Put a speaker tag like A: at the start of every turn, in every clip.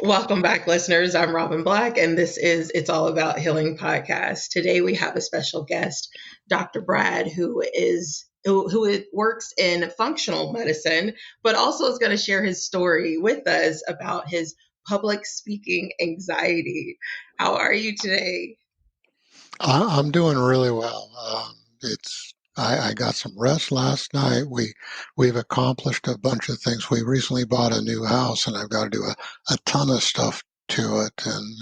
A: Welcome back, listeners. I'm Robin Black, and this is It's All About Healing podcast. Today we have a special guest, Dr. Brad, who works in functional medicine, but also is going to share his story with us about his public speaking anxiety. How are you today?
B: I'm doing really well. I got some rest last night. We've accomplished a bunch of things. We recently bought a new house, and I've got to do a ton of stuff to it. And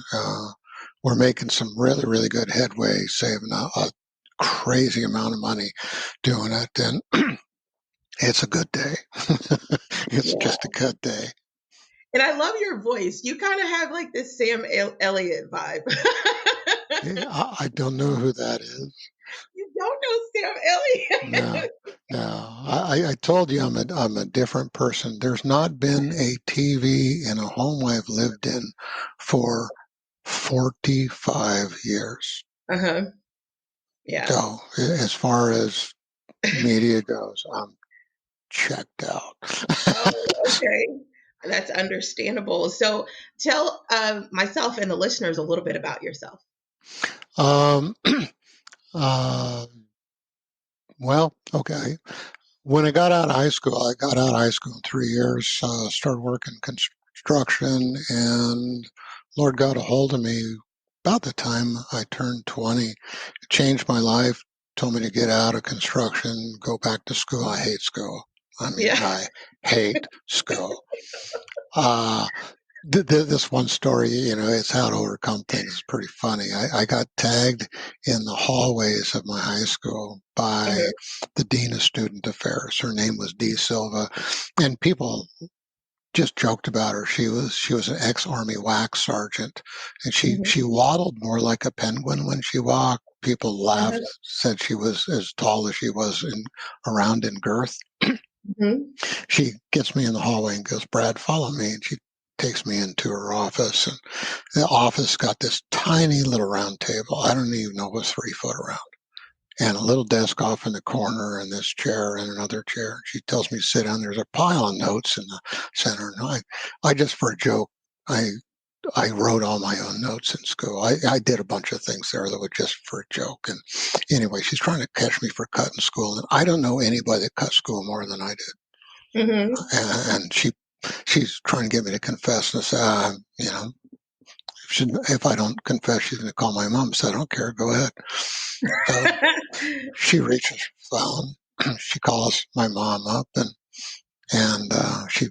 B: we're making some really good headway, saving a crazy amount of money doing it. And it's a good day. It's
A: Yeah.
B: just a good day.
A: And I love your voice. You kind of have like this Sam Elliott vibe.
B: I don't know who that is.
A: You don't know Sam
B: No,
A: Elliott?
B: no. I told you I'm a different person. There's not been a TV in a home I've lived in for 45 years.
A: Uh-huh. Yeah.
B: So as far as media goes, I'm checked out.
A: Oh, okay. That's understandable. So tell myself and the listeners a little bit about yourself.
B: um, uh, well, okay. When I got out of high school in 3 years, started working construction, and Lord got a hold of me about the time I turned 20. It changed my life, told me to get out of construction, go back to school. I hate school. I mean,
A: Yeah.
B: I hate school. Uh, this one story, it's how to overcome things. It's pretty funny. I got tagged in the hallways of my high school by
A: Uh-huh.
B: the dean of student affairs. Her name was Dee Silva, and people just joked about her. She was an ex-army wax sergeant, and
A: Mhm.
B: she waddled more like a penguin when she walked. People laughed,
A: Uh-huh.
B: said she was as tall as she was around in girth.
A: Mhm.
B: She gets me in the hallway and goes, "Brad, follow me." And she takes me into her office. And the office got this tiny little round table. I don't even know what's 3 foot around. And a little desk off in the corner, and this chair and another chair. She tells me to sit down. There's a pile of notes in the center. And I just for a joke, I wrote all my own notes in school. I did a bunch of things there that were just for a joke. And anyway, she's trying to catch me for cutting school. And I don't know anybody that cut school more than I did.
A: Mhm.
B: And she's trying to get me to confess this. If I don't confess, she's going to call my mom. So I don't care. Go ahead. So she reaches her phone. She calls my mom up, and she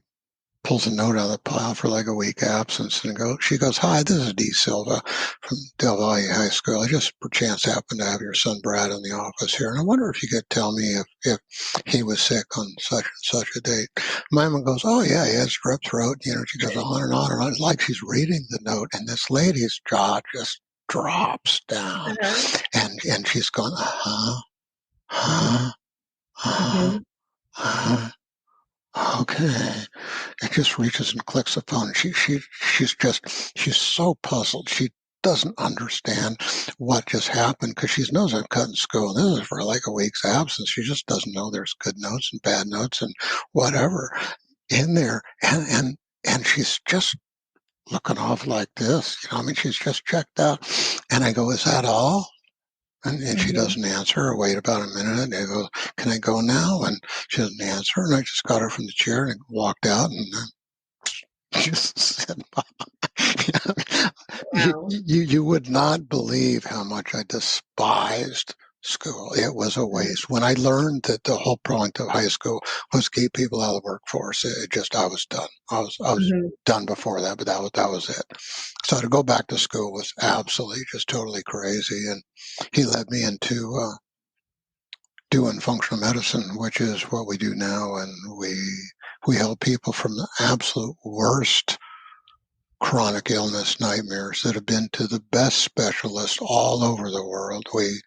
B: pulls a note out of the pile for like a week absence, and she goes, "Hi, this is Dee Silva from Del Valle High School. I just perchance happen to have your son Brad in the office here, and I wonder if you could tell me if he was sick on such and such a date." My mom goes, "Oh yeah, he has strep throat." She goes on and on and on. It's like she's reading the note, and this lady's jaw just drops down,
A: Uh-huh.
B: and she's going, "Uh-huh, huh, uh-huh,
A: Mhm.
B: uh-huh, okay." It just reaches and clicks the phone. She's so puzzled. She doesn't understand what just happened because she knows I'm cutting school. This is for like a week's absence. She just doesn't know there's good notes and bad notes and whatever in there. And she's just looking off like this. I mean, she's just checked out. And I go, "Is that all?" And she
A: Mhm.
B: doesn't answer. I wait about a minute. And I go, "Can I go now?" And she doesn't answer. And I just got her from the chair and walked out, and just said,
A: Wow.
B: you would not believe how much I despised school. It was a
A: Mhm.
B: waste. When I learned that the whole point of high school was to keep people out of the workforce, I was done. I was
A: Mhm.
B: done before that, but that was it. So to go back to school was absolutely just totally crazy. And he led me into doing functional medicine, which is what we do now, and we help people from the absolute worst chronic illness nightmares that have been to the best specialists all over the world. We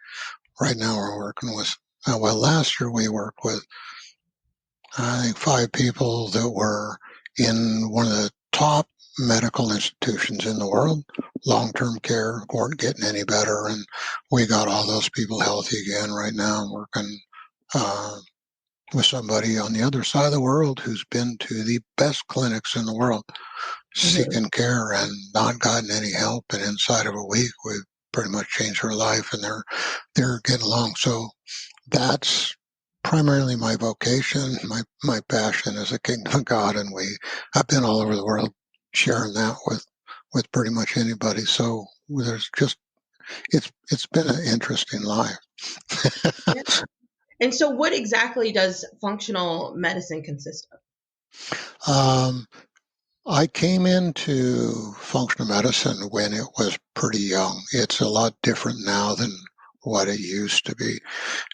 B: right now are working with last year we worked with I think 5 people that were in one of the top medical institutions in the world. Long-term care weren't getting any better, and we got all those people healthy again. Right now I'm working uh, with somebody on the other side of the world who's been to the best clinics in the world
A: Mm-hmm.
B: seeking care and not gotten any help. And inside of a week, we've pretty much changed her life, and they're getting along. So that's primarily my vocation. My passion is the kingdom of God, and I've been all over the world sharing that with pretty much anybody. So there's just it's been an interesting life.
A: Yeah. And so, what exactly does functional medicine consist of?
B: um, I came into functional medicine when it was pretty young. It's a lot different now than what it used to be.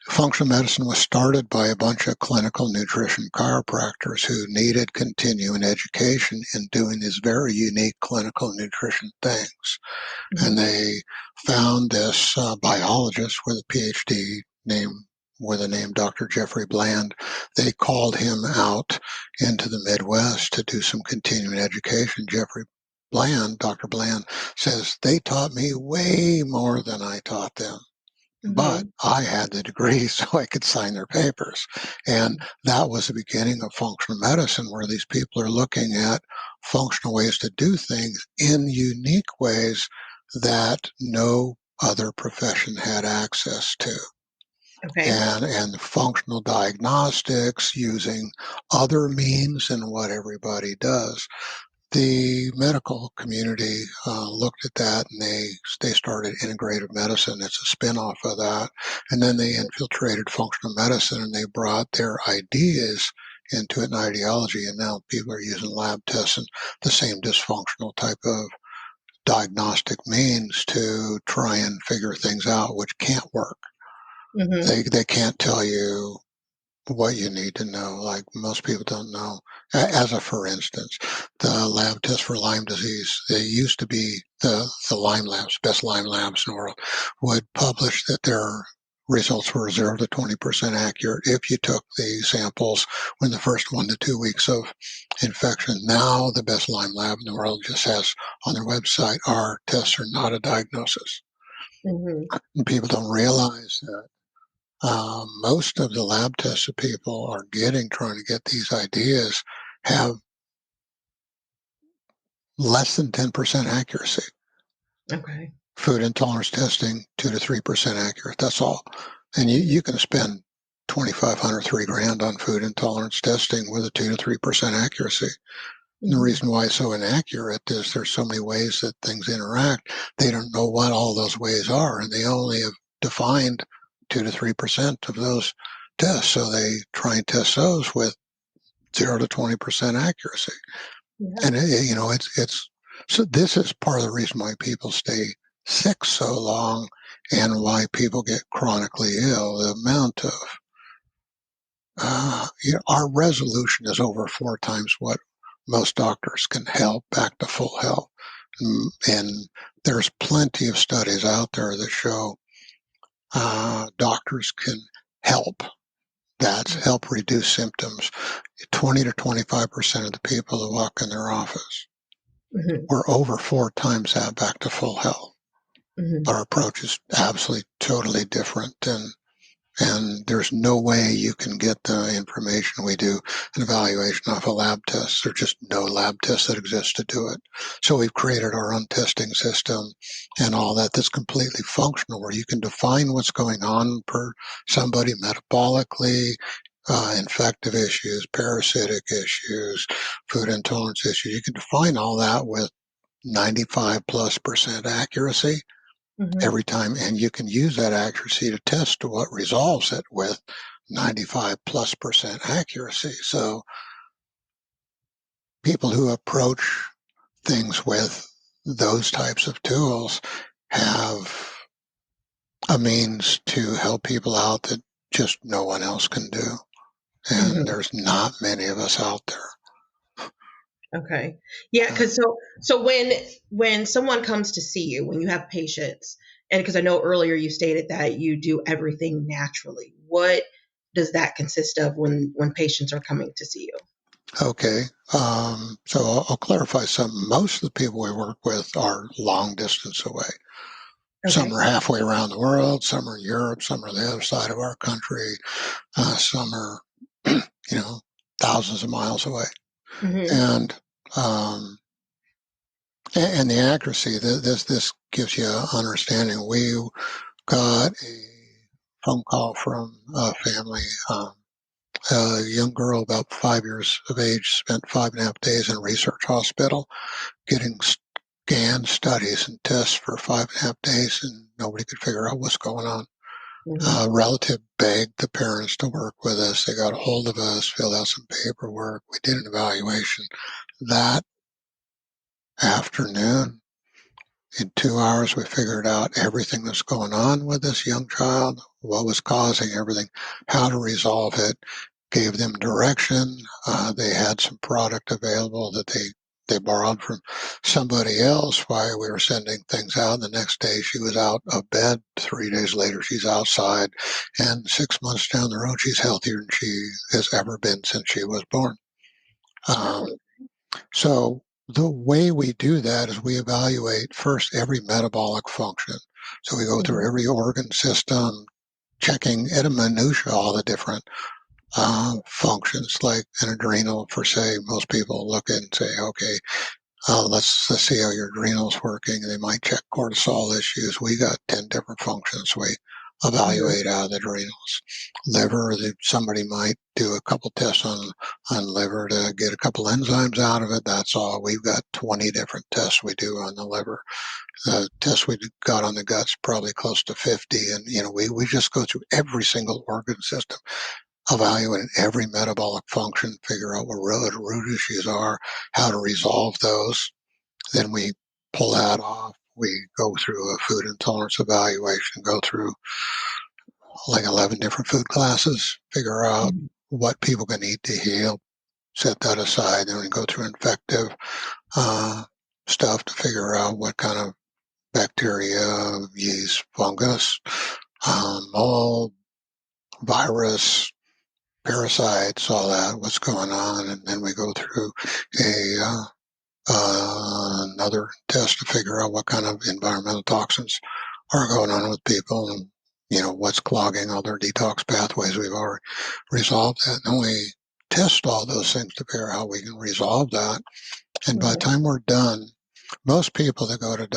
B: Functional medicine was started by a bunch of clinical nutrition chiropractors who needed continuing education in doing these very unique clinical nutrition things. And
A: Mm-hmm.
B: they found this biologist with a PhD with the name Dr. Jeffrey Bland. They called him out into the Midwest to do some continuing education. Dr. Bland says, they taught me way more than I taught them. But
A: Mm-hmm.
B: I had the degree so I could sign their papers. And that was the beginning of functional medicine, where these people are looking at functional ways to do things in unique ways that no other profession had access to.
A: Okay.
B: And functional diagnostics using other means than what everybody does. The medical community looked at that, and they started integrative medicine. It's a spin-off of that. And then they infiltrated functional medicine, and they brought their ideas into an ideology. And now people are using lab tests and the same dysfunctional type of diagnostic means to try and figure things out, which can't work.
A: Mm-hmm.
B: They can't tell you what you need to know. Like, most people don't know. As a for instance, the lab test for Lyme disease, they used to be the Lyme labs, best Lyme labs in the world, would publish that their results were 0 to 20% accurate if you took the samples when the first 1 to 2 weeks of infection. Now the best Lyme lab in the world just has on their website, our tests are not a diagnosis.
A: Mm-hmm.
B: And people don't realize that most of the lab tests that people are getting, trying to get these ideas, have less than 10% accuracy.
A: Okay.
B: Food intolerance testing, 2 to 3% accurate. That's all. And
A: Mm-hmm.
B: you can spend 2,500, $3,000 on food intolerance testing with a 2 to 3% accuracy. And the
A: Mm-hmm.
B: reason why it's so inaccurate is there's so many ways that things interact. They don't know what all those ways are, and they only have defined 2 to 3% of those tests. So they try and test those with 0 to 20% accuracy.
A: Yeah.
B: And it's so this is part of the reason why people stay sick so long and why people get chronically ill. The amount of our resolution is over 4 times what most doctors can help back to full health. And there's plenty of studies out there that show doctors can help. That's help reduce symptoms. 20 to 25% of the people that walk in their office,
A: Mm-hmm.
B: we're over 4 times that back to full health.
A: Mm-hmm.
B: Our approach is absolutely totally different, and there's no way you can get the information. We do an evaluation off a lab test. There's just no lab tests that exist to do it. So we've created our own testing system and all that that's completely functional, where you can define what's going on per somebody metabolically, infective issues, parasitic issues, food intolerance issues. You can define all that with 95+% accuracy
A: Mm-hmm.
B: every time, and you can use that accuracy to test what resolves it with 95+% accuracy. So people who approach things with those types of tools have a means to help people out that just no one else can do. And
A: Mm-hmm.
B: there's not many of us out there.
A: Okay. Yeah,
B: Uh,
A: because so when someone comes to see you, when you have patients, and because I know earlier you stated that you do everything naturally, what does that consist of when patients are coming to see you?
B: okay. So I'll clarify something. Most of the people we work with are long distance away. Some
A: Okay.
B: are halfway around the world, some are in Europe, some are the other side of our country, some are, thousands of miles away.
A: Mm-hmm.
B: And um, And the accuracy, this gives you an understanding. We got a phone call from a family. A young girl about 5 years of age spent 5.5 days in a research hospital getting scanned studies and tests for 5.5 days, and nobody could figure out what's going on.
A: Mm-hmm.
B: A relative begged the parents to work with us. They got a hold of us, filled out some paperwork. We did an evaluation. That afternoon, in 2 hours, we figured out everything that's going on with this young child, what was causing everything, how to resolve it, gave them direction. They had some product available that they borrowed from somebody else while we were sending things out. The next day, she was out of bed. 3 days later, she's outside. And 6 months down the road, she's healthier than she has ever been since she was born. Um,
A: Oh.
B: so the way we do that is we evaluate first every metabolic function. So we go through
A: Mm-hmm.
B: every organ system, checking at a minutia all the different functions, like an adrenal, for say, most people look at and say, okay, let's see how your adrenal's working. They might check cortisol issues. We got 10 different functions we
A: Mm-hmm.
B: evaluate out of the adrenals. Liver, somebody might do a couple tests on liver to get a couple enzymes out of it. That's all. We've got 20 different tests we do on the liver. Tests we got on the gut's probably close to 50. And, we just go through every single organ system, evaluate every metabolic function, figure out what root issues are, how to resolve those. Then we pull that off. We go through a food intolerance evaluation, go through like 11 different food classes, figure out
A: Mm-hmm.
B: what people can eat to heal, set that aside. Then we go through infective uh, stuff to figure out what kind of bacteria, yeast, fungus, mold, virus, parasites, all that, what's going on. And then we go through another test to figure out what kind of environmental toxins are going on with people and, what's clogging all their detox pathways. We've already resolved that. And then we test all those things to figure out how we can resolve that. And by the
A: Mm-hmm.
B: time we're done, most people that go to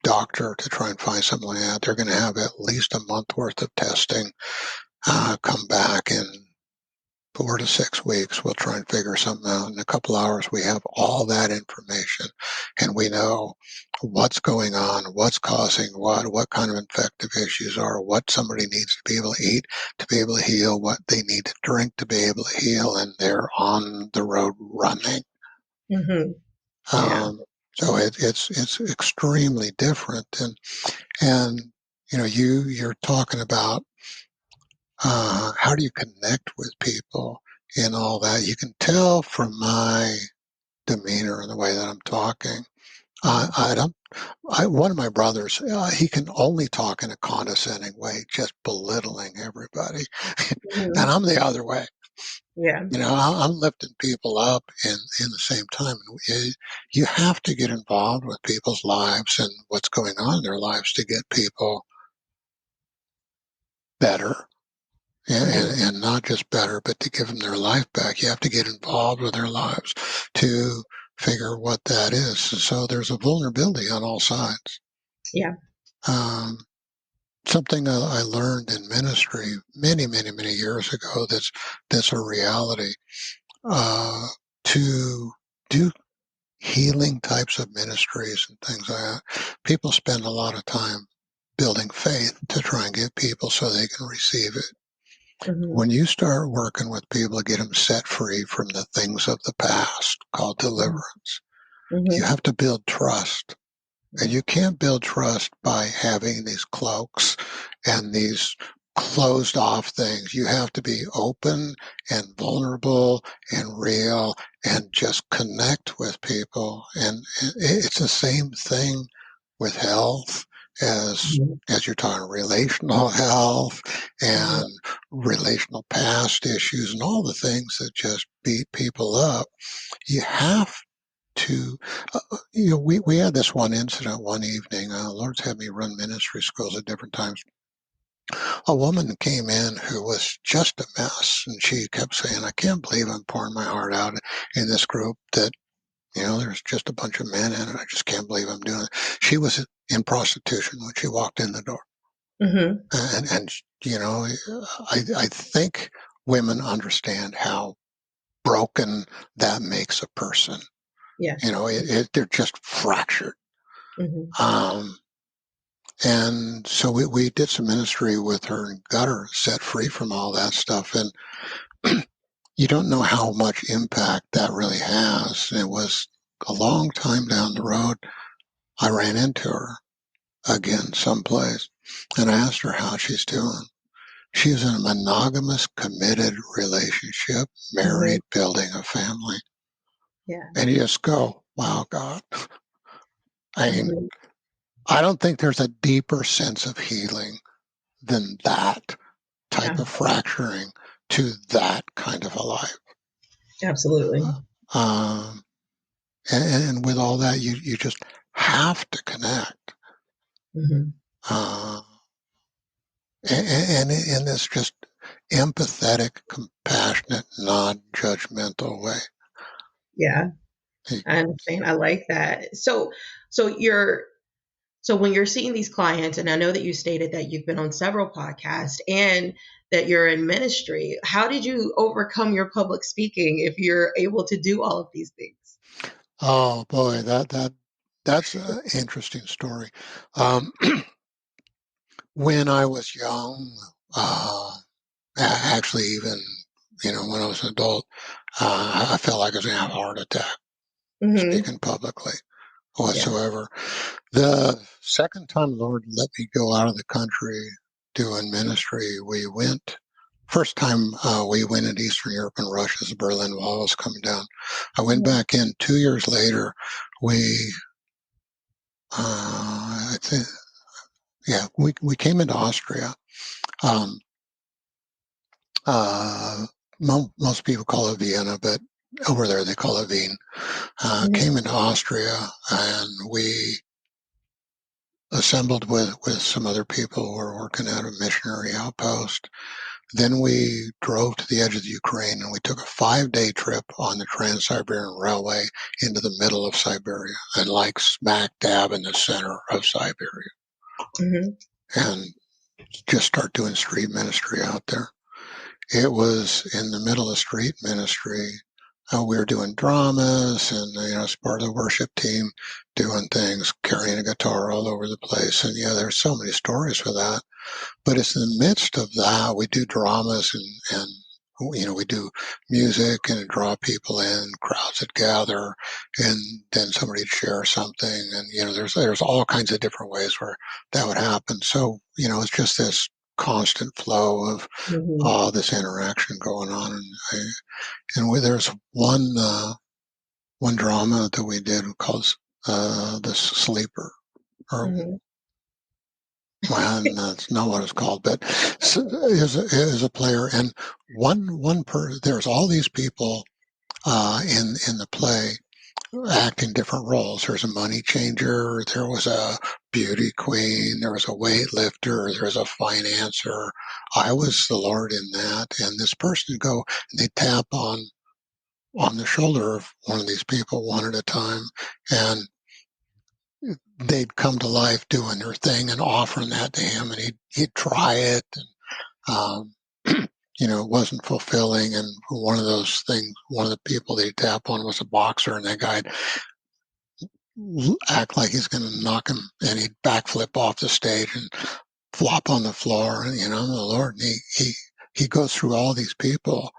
B: doctor to try and find something like that, they're going to have at least a month worth of testing, come back in 4 to 6 weeks. We'll try and figure something out. In a couple hours, we have all that information, and we know what's going on, what's causing what kind of infective issues are, what somebody needs to be able to eat to be able to heal, what they need to drink to be able to heal, and they're on the road running.
A: Mm-hmm. Yeah.
B: Um, so it's extremely different, and you're talking about how do you connect with people and all that. You can tell from my demeanor and the way that I'm talking.
A: Mm-hmm.
B: I don't. One of my brothers, he can only talk in a condescending way, just belittling everybody,
A: Mm-hmm.
B: and I'm the other way.
A: Yeah.
B: I'm lifting people up in the same time. You have to get involved with people's lives and what's going on in their lives to get people better.
A: Mm-hmm.
B: And not just better, but to give them their life back. You have to get involved with their lives to figure what that is. So there's a vulnerability on all sides.
A: Yeah.
B: Um, Something I learned in ministry many, many, many years ago that's a reality. To do healing types of ministries and things like that, people spend a lot of time building faith to try and get people so they can receive it.
A: Mm-hmm.
B: When you start working with people to get them set free from the things of the past called deliverance, you
A: Mm-hmm.
B: have to build trust. And
A: Yeah.
B: you can't build trust by having these cloaks and these closed off things. You have to be open and vulnerable and real and just connect with people. And it's the same thing with health as
A: Mm-hmm.
B: as you're talking relational health
A: Mm-hmm.
B: and relational past issues and all the things that just beat people up. You have to, we had this one incident one evening. Lord's had me run ministry schools at different times. A woman came in who was just a mess, and she kept saying, I can't believe I'm pouring my heart out in this group that There's just a bunch of men in it. I just can't believe I'm doing it. She was in prostitution when she walked in the door.
A: Mm-hmm.
B: And I think women understand how broken that makes a person.
A: Yes.
B: They're just fractured.
A: Mm-hmm.
B: Um, and so we did some ministry with her and got her set free from all that stuff. And you don't know how much impact that really has. It was a long time down the road. I ran into her again someplace and I asked her how she's doing. She's in a monogamous, committed relationship,
A: Mm-hmm.
B: married, building a family.
A: Yeah.
B: And you just go, wow, God. I mean,
A: Mm-hmm.
B: I don't think there's a deeper sense of healing than that type of fracturing to that kind of a life.
A: Absolutely.
B: Um, and with all that, you just have to connect.
A: Mm-hmm.
B: Uh, and in this just empathetic, compassionate, non-judgmental way.
A: Yeah, I understand. I like that. So you're so when you're seeing these clients, and I know that you stated that you've been on several podcasts and that you're in ministry, how did you overcome your public speaking if you're able to do all of these things?
B: Oh boy, that's an interesting story. Um, when I was young, actually, even when I was an adult, I felt like I was going to have a heart attack
A: Mm-hmm.
B: speaking publicly
A: Yeah.
B: whatsoever. The second time the Lord let me go out of the country doing ministry, we went. First time we went into Eastern Europe and Russia as the Berlin Wall was coming down. I went
A: Mm-hmm.
B: back in 2 years later. We, I think, yeah, we came into Austria. Um, uh, most people call it Vienna, but over there they call it Wien.
A: Mm-hmm.
B: Came into Austria and we assembled with some other people who were working at a missionary outpost. Then we drove to the edge of the Ukraine and we took a 5-day trip on the Trans-Siberian Railway into the middle of Siberia and like smack dab in the center of Siberia
A: Mm-hmm.
B: and just start doing street ministry out there. It was in the middle of street ministry. We were doing dramas and, as part of the worship team, doing things, carrying a guitar all over the place. And yeah, there's so many stories for that. But it's in the midst of that, we do dramas and we do music and draw people in, crowds that gather, and then somebody would share something. And, there's all kinds of different ways where that would happen. So, it's just this constant flow of
A: Mm-hmm.
B: all this interaction going on. There's one drama that we did called The Sleeper, or
A: Mm-hmm.
B: well, that's not what it's called, but is a player, and there's all these people in the play acting different roles. There's a money changer, there was a beauty queen, there was a weightlifter, there was a financer. I was the Lord in that, and this person would go and they tap on the shoulder of one of these people one at a time, and they'd come to life doing their thing and offering that to him, and he'd try it, and it wasn't fulfilling. And one of those things, one of the people they tap on was a boxer, and that guy'd act like he's going to knock him, and he'd backflip off the stage and flop on the floor. And I'm the Lord, and he goes through all these people,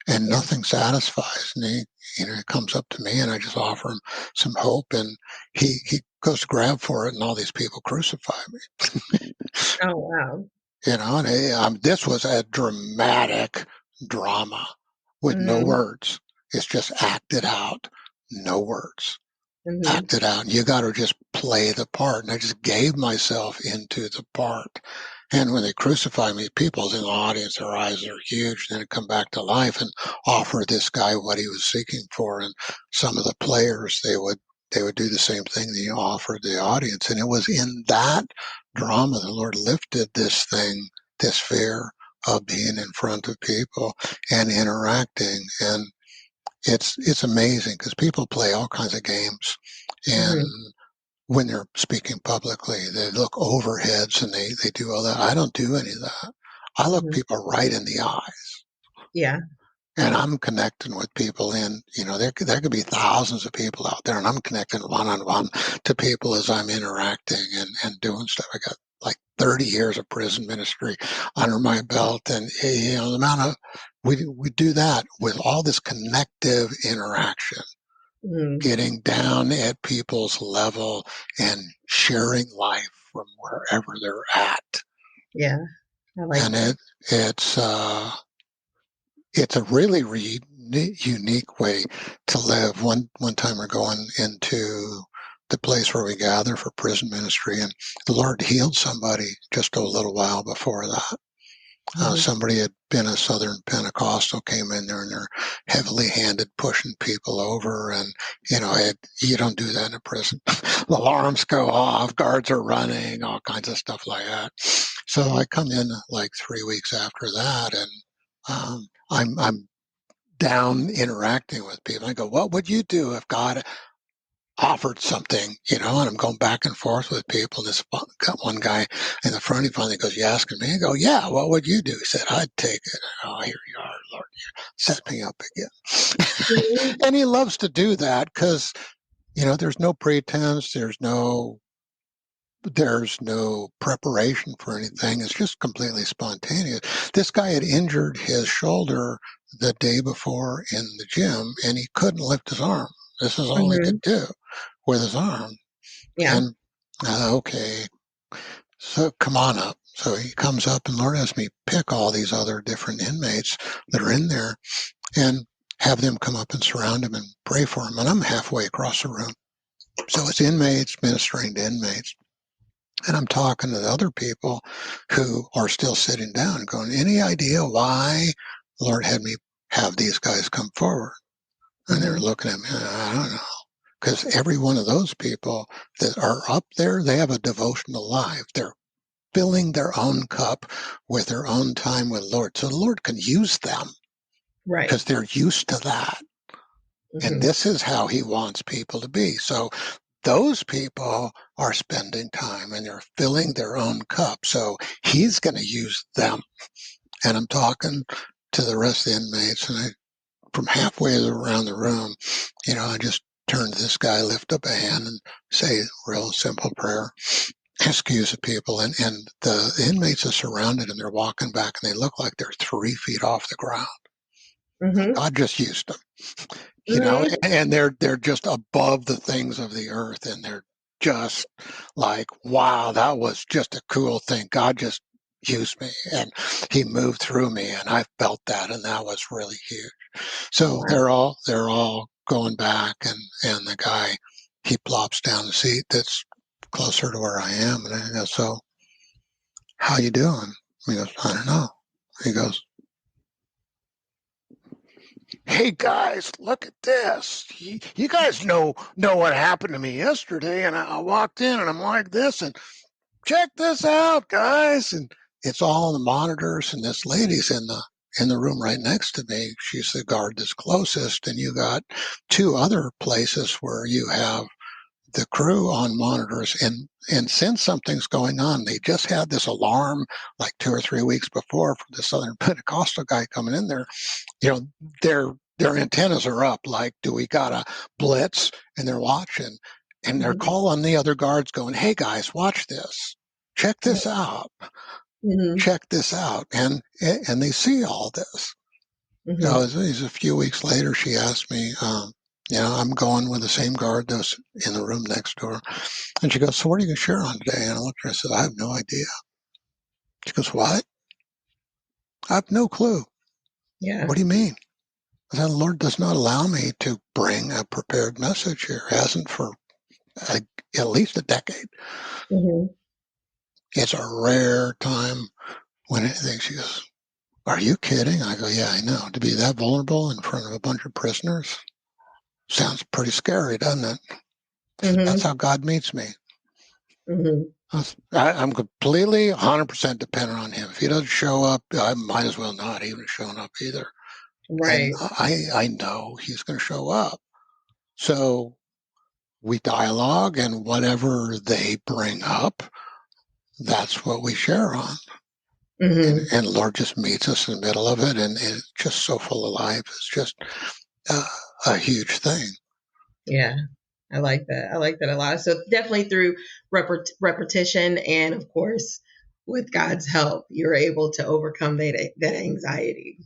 B: and
A: Yeah.
B: nothing satisfies. And he comes up to me, and I just offer him some hope, and he goes to grab for it, and all these people crucify me.
A: Oh, wow.
B: This was a dramatic drama with no
A: Mm-hmm.
B: words. It's just acted out, no words.
A: Mm-hmm.
B: Acted out. You got to just play the part. And I just gave myself into the part. And when they crucify me, people in the audience, their eyes are huge. Then come back to life and offer this guy what he was seeking for. And some of the players, they would do the same thing that you offered the audience. And it was in that drama the Lord lifted this thing, this fear of being in front of people and interacting. And it's amazing because people play all kinds of games, and when they're speaking publicly, they look over heads and they do all that. I don't do any of that. I look people right in the eyes.
A: Yeah.
B: And I'm connecting with people, and there could be thousands of people out there, and I'm connecting one-on-one to people as I'm interacting and doing stuff. I got like 30 years of prison ministry under my belt, and the amount of we do that with all this connective interaction, getting down at people's level and sharing life from wherever they're at.
A: Yeah, I like
B: And
A: that.
B: it's a really unique way to live. One time we're going into the place where we gather for prison ministry, and the Lord healed somebody just a little while before that. Somebody had been a Southern Pentecostal, came in there, and they're heavily handed, pushing people over. And, you don't do that in a prison. The alarms go off, guards are running, all kinds of stuff like that. So I come in like 3 weeks after that, and I'm down interacting with people. I go, what would you do if God offered something, and I'm going back and forth with people. This got one guy in the front. He finally goes, "You asking me?" I go, "Yeah, what would you do?" He said, "I'd take it." Oh, here you are, Lord, you set me up again. And he loves to do that because, there's no pretense. There's no preparation for anything. It's just completely spontaneous. This guy had injured his shoulder the day before in the gym, and he couldn't lift his arm. This is all he could do with his arm.
A: Yeah.
B: And okay, so come on up. So he comes up, and Lord has me pick all these other different inmates that are in there and have them come up and surround him and pray for him. And I'm halfway across the room. So it's inmates ministering to inmates. And I'm talking to the other people who are still sitting down going, any idea why the Lord had me have these guys come forward? And they're looking at me, I don't know. Because every one of those people that are up there, they have a devotional life. They're filling their own cup with their own time with the Lord. So the Lord can use them because they're used to that. And this is how he wants people to be. So those people are spending time and they're filling their own cup. So he's going to use them. And I'm talking to the rest of the inmates, and from halfway around the room, I just turn to this guy, lift up a hand, and say a real simple prayer. Excuse the people, and the inmates are surrounded, and they're walking back, and they look like they're 3 feet off the ground. God just used them, and they're just above the things of the earth, and they're just like, wow, that was just a cool thing. God just used me, and he moved through me, and I felt that, and that was really huge. So they're all going back, and the guy, he plops down the seat that's closer to where I am, and I go, so how you doing? He goes, I don't know. He goes, hey guys, look at this. You guys know what happened to me yesterday, and I walked in and I'm like this, and check this out, guys. And it's all on the monitors, and this lady's in the room right next to me. She's the guard that's closest, and you got 2 other places where you have the crew on monitors, and since something's going on, they just had this alarm like 2 or 3 weeks before for the Southern Pentecostal guy coming in there. Their antennas are up, like, do we got a blitz? And they're watching, and they're calling the other guards going, hey guys, watch this, check this out, check this out. And they see all this. So a few weeks later, she asked me, I'm going with the same guard that's in the room next door. And she goes, so what are you going to share on today? And I looked at her and I said, I have no idea. She goes, what? I have no clue.
A: Yeah.
B: What do you mean? I said, the Lord does not allow me to bring a prepared message here. Hasn't for at least a decade. It's a rare time when anything. She goes, are you kidding? I go, yeah, I know. To be that vulnerable in front of a bunch of prisoners sounds pretty scary, doesn't it? That's how God meets me. I'm completely 100% dependent on him. If he doesn't show up, I might as well not even shown up either.
A: Right.
B: I know he's going to show up. So we dialogue, and whatever they bring up, that's what we share on.
A: Hmm.
B: And Lord just meets us in the middle of it, and it's just so full of life. It's just uh, a huge thing.
A: Yeah. I like that. I like that a lot. So definitely through repetition and of course with God's help, you're able to overcome that anxiety.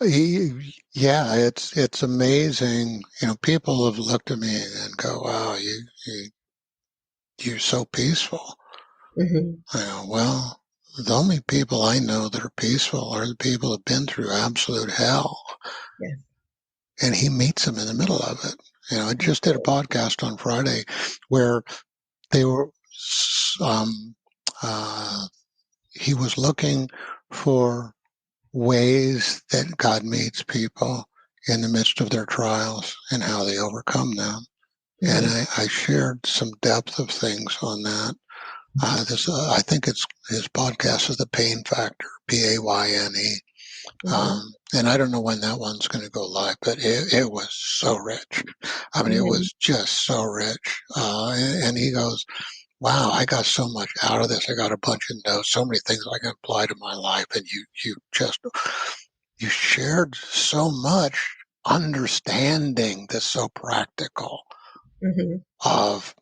B: Yeah, it's amazing. People have looked at me and go, "Wow, you're so peaceful."
A: Hmm.
B: I go, well, the only people I know that are peaceful are the people who've been through absolute hell,
A: Yes.
B: and he meets them in the middle of it. I just did a podcast on Friday where they were, um, uh, he was looking for ways that God meets people in the midst of their trials and how they overcome them. And
A: Hmm.
B: I shared some depth of things on that. I think his podcast is The Pain Factor, Payne.
A: Hmm.
B: And I don't know when that one's going to go live, but it was so rich. I mean, it
A: Hmm.
B: was just so rich. And he goes, wow, I got so much out of this. I got a bunch of notes, so many things I can apply to my life. And you shared so much understanding that's so practical
A: Hmm.
B: of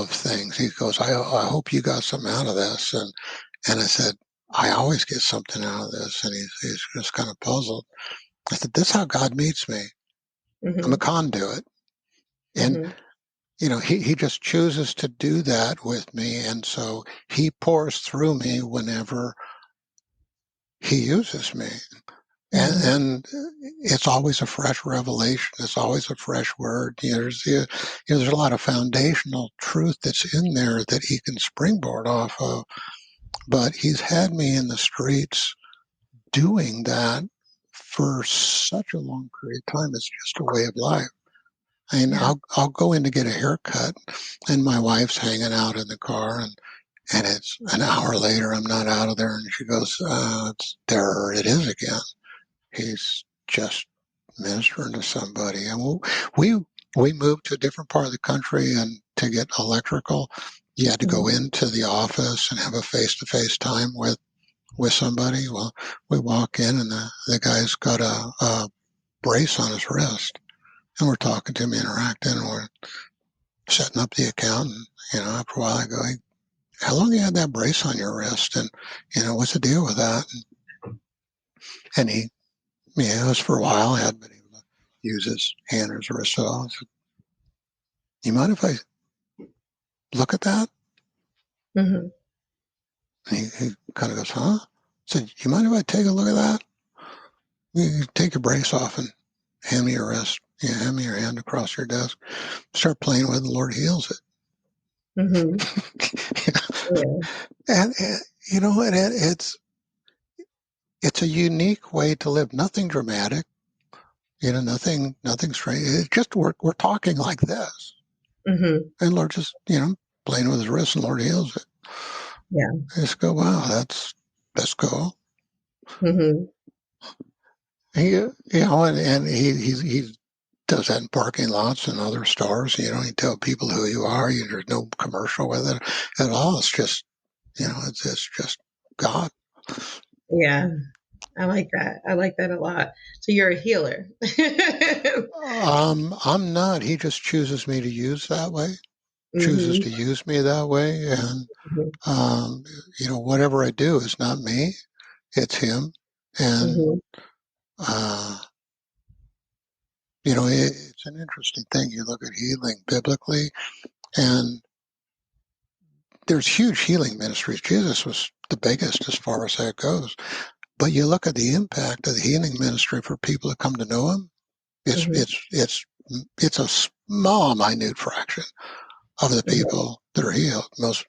B: things. He goes, I hope you got something out of this. And I said, I always get something out of this. And he's just kind of puzzled. I said, this is how God meets me. I'm a
A: Hmm.
B: conduit. And,
A: Hmm.
B: he just chooses to do that with me. And so he pours through me whenever he uses me.
A: Hmm.
B: And it's always a fresh revelation. It's always a fresh word. There's a lot of foundational truth that's in there that he can springboard off of. But he's had me in the streets doing that for such a long period of time. It's just a way of life. And
A: Yeah.
B: I'll go in to get a haircut, and my wife's hanging out in the car, and it's an hour later. I'm not out of there, and she goes, "There it is again." He's just ministering to somebody, and we we moved to a different part of the country, and to get electrical, you had to go
A: Hmm.
B: into the office and have a face-to-face time with somebody. Well, we walk in, and the guy's got a brace on his wrist, and we're talking to him, interacting, and we're setting up the account. And after a while, I go, "Hey, how long you had that brace on your wrist? And what's the deal with that?" And he, yeah, it was for a while. I hadn't been able to use his hand or his wrist at all. I said, you mind if I look at that?
A: Hmm.
B: And he kind of goes, huh? I said, you mind if I take a look at that? You take your brace off and hand me your wrist. Hand me your hand across your desk. Start playing with it. The Lord heals
A: Hmm.
B: it.
A: Yeah.
B: And it's a unique way to live. Nothing dramatic. Nothing strange. It's just we're talking like this,
A: Hmm.
B: and Lord just playing with his wrist, and Lord heals it.
A: Yeah.
B: I just go, wow, that's cool.
A: Hmm.
B: And he does that in parking lots and other stores. You tell people who you are. There's no commercial with it at all. It's just it's just God.
A: Yeah. I like that. I like that a lot. So you're a healer.
B: I'm not. He just chooses me to use that way. Chooses
A: Hmm.
B: to use me that way, and um, whatever I do is not me. It's him, and
A: Hmm.
B: uh, it's an interesting thing. You look at healing biblically, and there's huge healing ministries. Jesus was the biggest as far as that goes. But you look at the impact of the healing ministry for people that come to know him. It's
A: Hmm.
B: it's it's it's a small, minute fraction of the
A: Hmm.
B: people that are healed. Most,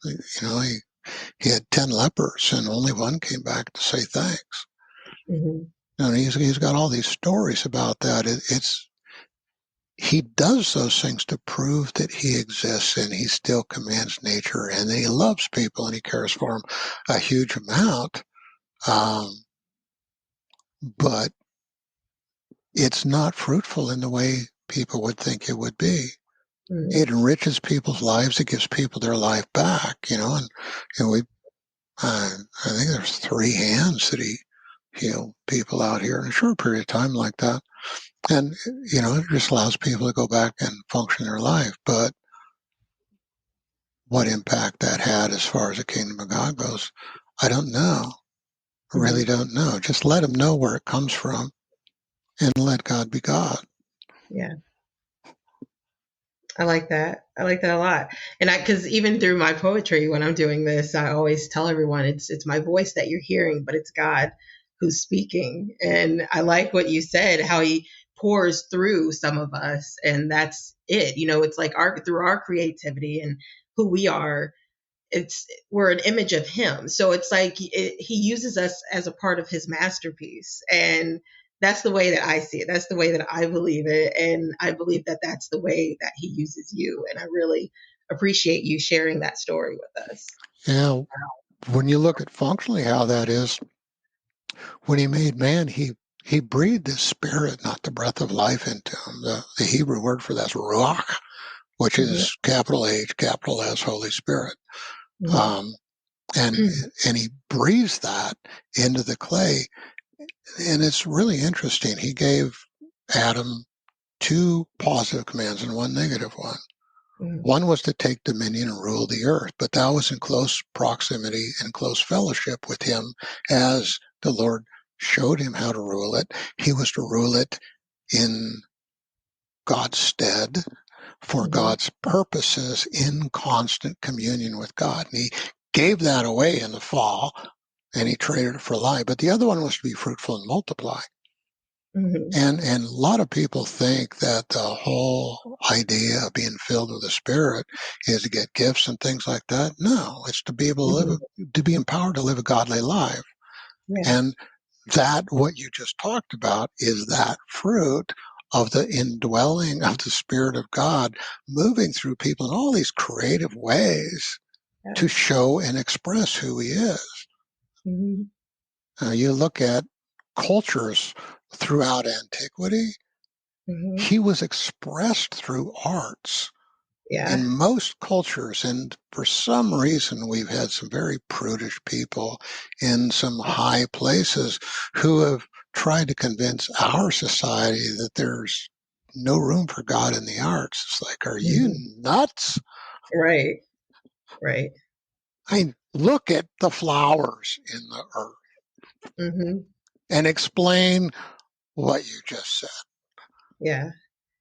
B: he had 10 lepers, and only one came back to say thanks.
A: Hmm.
B: And he's got all these stories about that. He does those things to prove that he exists, and he still commands nature, and he loves people, and he cares for them a huge amount. Um, but it's not fruitful in the way people would think it would be.
A: Mm-hmm.
B: It enriches people's lives. It gives people their life back, and we, I think there's 3 hands that he healed people out here in a short period of time like that. And, it just allows people to go back and function their life. But what impact that had as far as the kingdom of God goes, I don't know. I really don't know. Just let them know where it comes from and let God be God.
A: Yeah. I like that. I like that a lot. And because even through my poetry, when I'm doing this, I always tell everyone it's my voice that you're hearing, but it's God who's speaking. And I like what you said, how he pours through some of us, and that's it. It's like through our creativity and who we are, we're an image of him, so it's like he uses us as a part of his masterpiece, and that's the way that I see it, that's the way that I believe it, and I believe that that's the way that he uses you, and I really appreciate you sharing that story with us.
B: Yeah. When you look at functionally how that is, when he made man, he breathed his spirit, not the breath of life, into him. The Hebrew word for that's ruach, which
A: Hmm.
B: is capital H, capital S, Holy Spirit.
A: Hmm.
B: Um, and and he breathes that into the clay. And it's really interesting. He gave Adam 2 positive commands and 1 negative one.
A: Hmm.
B: One was to take dominion and rule the earth, but that was in close proximity and close fellowship with him as the Lord showed him how to rule it. He was to rule it in God's stead for
A: Hmm.
B: God's purposes in constant communion with God. And he gave that away in the fall and he traded it for life. But the other one was to be fruitful and multiply.
A: Hmm.
B: And a lot of people think that the whole idea of being filled with the Spirit is to get gifts and things like that. No, it's to be able to
A: Hmm.
B: to be empowered to live a godly life.
A: Yeah.
B: And that, what you just talked about, is that fruit of the indwelling of the Spirit of God moving through people in all these creative ways
A: Yeah.
B: to show and express who He is.
A: Hmm.
B: You look at cultures throughout antiquity,
A: Hmm.
B: he was expressed through arts
A: Yeah.
B: in most cultures. And for some reason, we've had some very prudish people in some high places who have tried to convince our society that there's no room for God in the arts. It's like, are you
A: Hmm.
B: nuts?
A: Right. Right.
B: I mean, look at the flowers in the earth
A: Hmm.
B: and explain what you just said.
A: Yeah.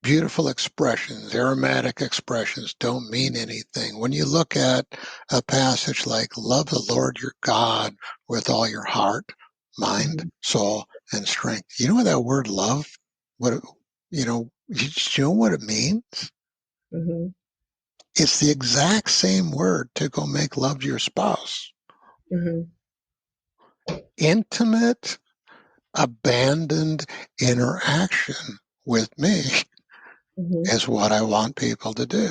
B: Beautiful expressions, aromatic expressions don't mean anything. When you look at a passage like love the Lord your God with all your heart, mind,
A: Hmm.
B: soul, and strength. You know what that word love, what you know what it means?
A: Hmm.
B: It's the exact same word to go make love to your spouse.
A: Hmm.
B: Intimate, abandoned interaction with me
A: Hmm.
B: is what I want people to do.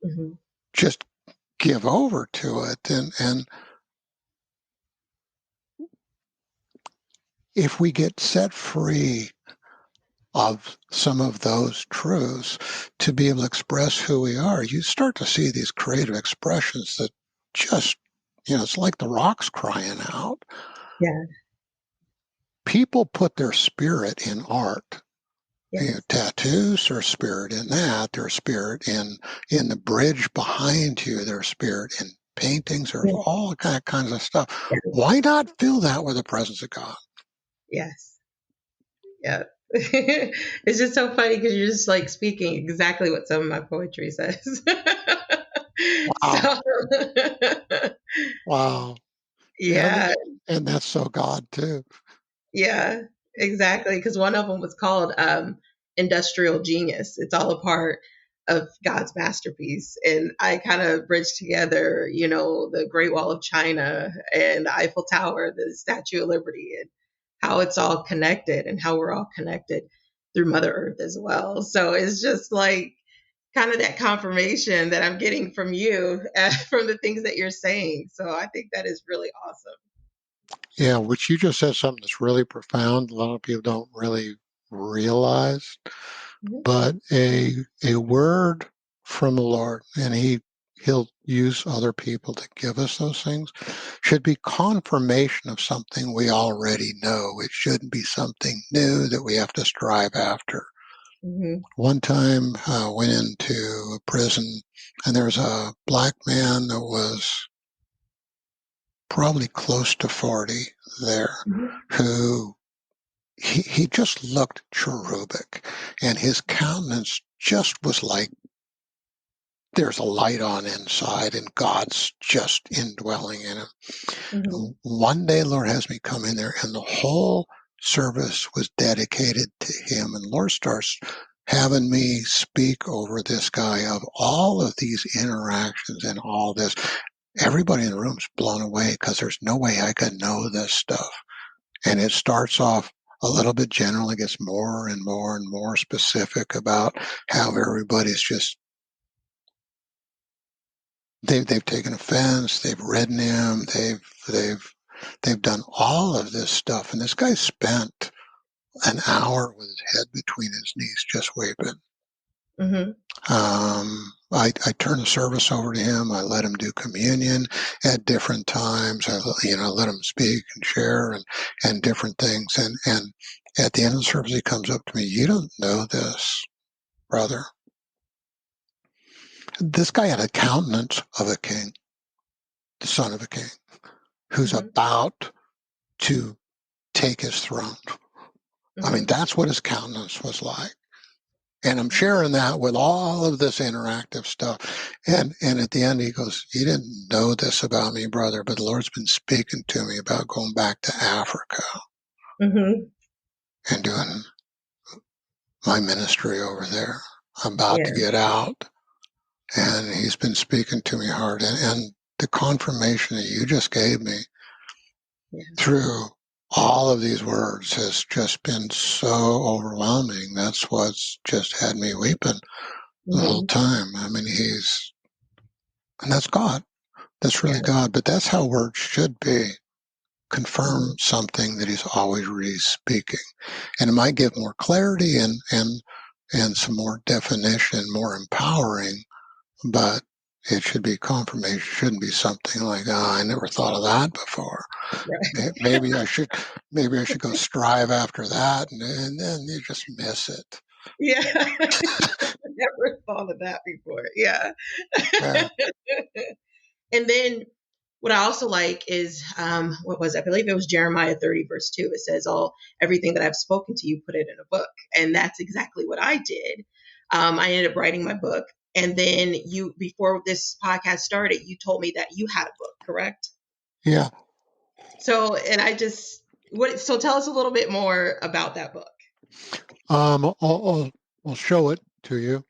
A: Hmm.
B: Just give over to it. And if we get set free of some of those truths to be able to express who we are, you start to see these creative expressions that just, it's like the rocks crying out.
A: Yeah.
B: People put their spirit in art.
A: Yes.
B: Tattoos, their spirit in that, their spirit in the bridge behind you, their spirit in paintings, there's
A: Yeah.
B: all kinds of stuff. Why not fill that with the presence of God?
A: Yes. Yeah. It's just so funny because you're just like speaking exactly what some of my poetry says.
B: Wow.
A: So,
B: Wow. And
A: yeah,
B: and that's so God too.
A: yeah, exactly. Because one of them was called Industrial Genius. It's all a part of God's masterpiece. And I kind of bridged together, the Great Wall of China and the Eiffel Tower, the Statue of Liberty, and how it's all connected and how we're all connected through Mother Earth as well. So it's just like kind of that confirmation that I'm getting from you, from the things that you're saying. So I think that is really awesome.
B: Yeah, which you just said something that's really profound. A lot of people don't really realize.
A: Mhm.
B: But a word from the Lord, and he'll use other people to give us those things, should be confirmation of something we already know. It shouldn't be something new that we have to strive after.
A: Mhm.
B: One time I went into a prison, and there was a black man that was probably close to 40 there,
A: Mhm.
B: who he just looked cherubic, and his countenance just was like there's a light on inside and God's just indwelling in him.
A: Mhm.
B: One day, Lord has me come in there, and the whole service was dedicated to him. And Lord starts having me speak over this guy of all of these interactions and all this. Everybody in the room's blown away because there's no way I could know this stuff. And it starts off a little bit general, it gets more and more and more specific about how everybody's just they've taken offense, they've ridden him, they've done all of this stuff, and this guy spent an hour with his head between his knees just weeping.
A: Mhm.
B: I turned the service over to him. I let him do communion at different times. I let him speak and share and different things. And at the end of the service, he comes up to me. You don't know this, brother. This guy had a countenance of a king, the son of a king, who's
A: Mhm.
B: about to take his throne. I mean,
A: Mhm.
B: that's what his countenance was like. And I'm sharing that with all of this interactive stuff. And at the end, he goes, you didn't know this about me, brother, but the Lord's been speaking to me about going back to Africa
A: Mhm.
B: and doing my ministry over there. I'm about to
A: Yeah.
B: get out. And he's been speaking to me hard. And the confirmation that you just gave me
A: Yeah.
B: through all of these words has just been so overwhelming. That's what's just had me weeping the whole
A: Mhm.
B: time. I mean, and that's God. That's really
A: Yeah.
B: God. But that's how words should be. Confirm
A: Mhm.
B: something that he's always really speaking. And it might give more clarity and some more definition, more empowering, but it should be confirmation. It shouldn't be something like, oh, I never thought of that before.
A: Right.
B: Maybe I should, maybe I should go strive after that, and then you just miss it.
A: Yeah. Never thought of that before. Yeah.
B: Yeah,
A: And then what I also like is what was it? I believe it was Jeremiah 30 verse 2. It says, "All everything that I've spoken to you, put it in a book." And that's exactly what I did. I ended up writing my book, and then you, before this podcast started, you told me that you had a book, correct?
B: yeah.
A: So, and I just what? So, tell us a little bit more about that book.
B: I'll show it to you.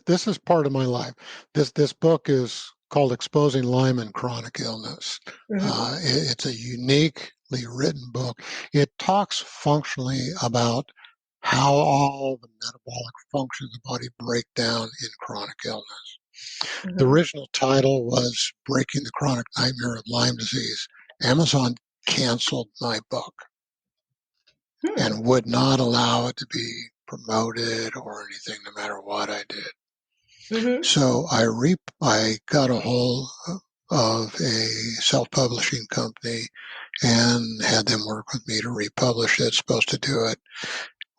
B: This is part of my life. This book is called "Exposing Lyme and Chronic Illness."
A: Hmm.
B: It's a uniquely written book. It talks functionally about how all the metabolic functions of the body break down in chronic illness. The
A: Hmm.
B: original title was "Breaking the Chronic Nightmare of Lyme Disease." Amazon canceled my book
A: Hmm.
B: and would not allow it to be promoted or anything, no matter what I did.
A: Hmm.
B: So I got a hold of a self-publishing company and had them work with me to republish it. Supposed to do it